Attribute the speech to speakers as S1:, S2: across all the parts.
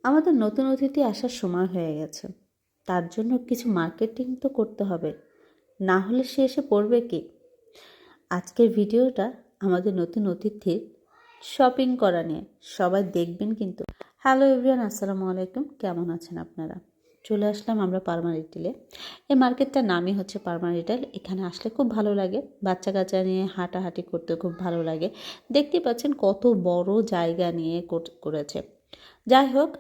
S1: আমাদের নতুন অতিথি আসার সময় হয়ে গেছে। তার জন্য কিছু মার্কেটিং তো করতে হবে, না হলে সে এসে পড়বে কি? আজকের ভিডিওটা আমাদের নতুন অতিথির শপিং করা নিয়ে, সবাই দেখবেন কিন্তু। হ্যালো এভরিওয়ান, আসসালামু আলাইকুম। কেমন আছেন আপনারা? চলে আসলাম আমরা পারমা রিটেলে। এই মার্কেটটার নামই হচ্ছে পারমা রিটেল। এখানে আসলে খুব ভালো লাগে, বাচ্চা কাচ্চা নিয়ে হাঁটাহাঁটি করতে খুব ভালো লাগে। দেখতে পাচ্ছেন কত বড় জায়গা নিয়ে করেছে। যাই হোক,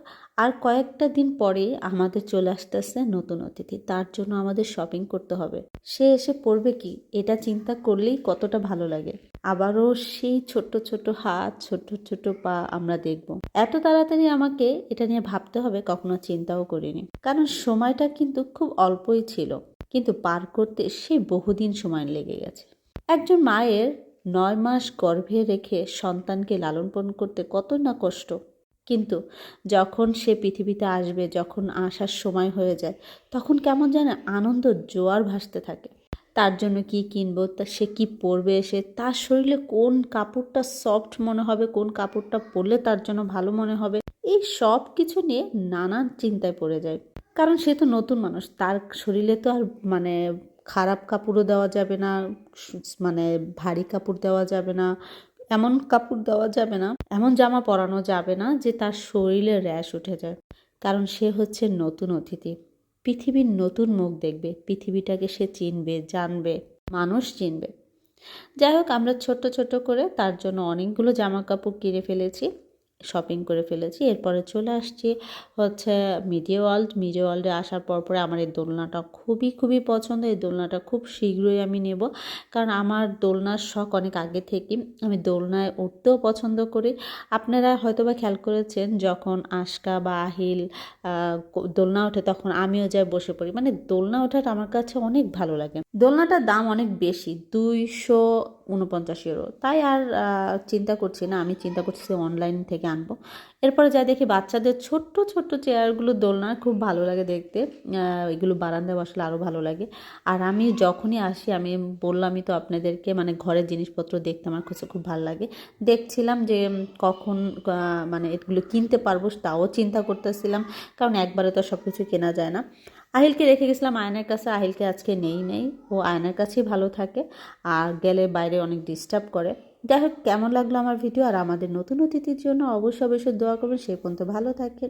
S1: আর কয়েকটা দিন পরেই আমাদের চলে আসতেছে নতুন অতিথি। তার জন্য আমাদের শপিং করতে হবে। সে এসে পড়বে কি, এটা চিন্তা করলেই কতটা ভালো লাগে। আবারও সেই ছোট্ট ছোট্ট হাত, ছোট্ট ছোট্ট পা আমরা দেখব। এত তাড়াতাড়ি আমাকে এটা নিয়ে ভাবতে হবে কখনো চিন্তাও করিনি, কারণ সময়টা কিন্তু খুব অল্পই ছিল, কিন্তু পার করতে সেই বহুদিন সময় লেগে গেছে। একজন মায়ের 9 মাস গর্ভে রেখে সন্তানকে লালন পালন করতে কত না কষ্ট, কিন্তু যখন সে পৃথিবীতে আসবে, যখন আসার সময় হয়ে যায়, তখন কেমন যেন আনন্দ জোয়ার ভাসতে থাকে। তার জন্য কি কিনবো, তা সে কি পরবে, সে তার শরীরে কোন কাপড়টা সফট মনে হবে, কোন কাপড়টা পরলে তার জন্য ভালো মনে হবে, এই সব কিছু নিয়ে নানান চিন্তায় পড়ে যায়। কারণ সে তো নতুন মানুষ, তার শরীরে তো আর খারাপ কাপড়ও দেওয়া যাবে না, মানে ভারী কাপড় দেওয়া যাবে না, এমন কাপড় দেওয়া যাবে না, এমন জামা পরানো যাবে না যে তার শরীরে র্যাশ উঠে যায়। কারণ সে হচ্ছে নতুন অতিথি, পৃথিবীর নতুন মুখ দেখবে, পৃথিবীটাকে সে চিনবে, জানবে, মানুষ চিনবে। যাই হোক, আমরা ছোট্ট ছোট্ট করে তার জন্য অনেকগুলো জামা কাপড় কিনে ফেলেছি, শপিং করে ফেলেছি। এরপরে চলে আসছি হচ্ছে মিডিয়া ওয়ার্ল্ডে আসার পরে আমার এই দোলনাটা খুবই খুবই পছন্দ। এই দোলনাটা খুব শীঘ্রই আমি নেব, কারণ আমার দোলনার শখ অনেক আগে থেকেই। আমি দোলনায় উঠতেও পছন্দ করি। আপনারা হয়তো বা খেয়াল করেছেন, যখন আশকা বা আহিল দোলনা ওঠে তখন আমিও যাই বসে পড়ি। মানে দোলনা ওঠাটা আমার কাছে অনেক ভালো লাগে। দোলনাটার দাম অনেক বেশি, 249 ইউরো। তাই আর চিন্তা করছি না, আমি চিন্তা করছি অনলাইন থেকে আনবো। এরপরে যা দেখি বাচ্চাদের ছোট্ট ছোট্ট চেয়ারগুলো দোলনা খুব ভালো লাগে দেখতে। এগুলো বারান্দায় বসলে আরও ভালো লাগে। আর আমি যখনই আসি, আমি বললামই তো আপনাদেরকে, মানে ঘরের জিনিসপত্র দেখতে আমার কাছে খুব ভালো লাগে। দেখছিলাম যে কখন মানে এগুলো কিনতে পারবো, তাও চিন্তা করতেছিলাম, কারণ একবারে তো সব কিছু কেনা যায় না। আহিলকে রেখে গেছিলাম আয়নার কাছে। আহিলকে আজকে নেই, ও আয়নার কাছেই ভালো থাকে, আর গেলে বাইরে অনেক ডিস্টার্ব করে। যাই হোক, কেমন লাগলো আমার ভিডিও, আর আমাদের নতুন অতিথির জন্য অবশ্যই অবশ্যই দোয়া করবেন। সে পর্যন্ত ভালো থাকেন।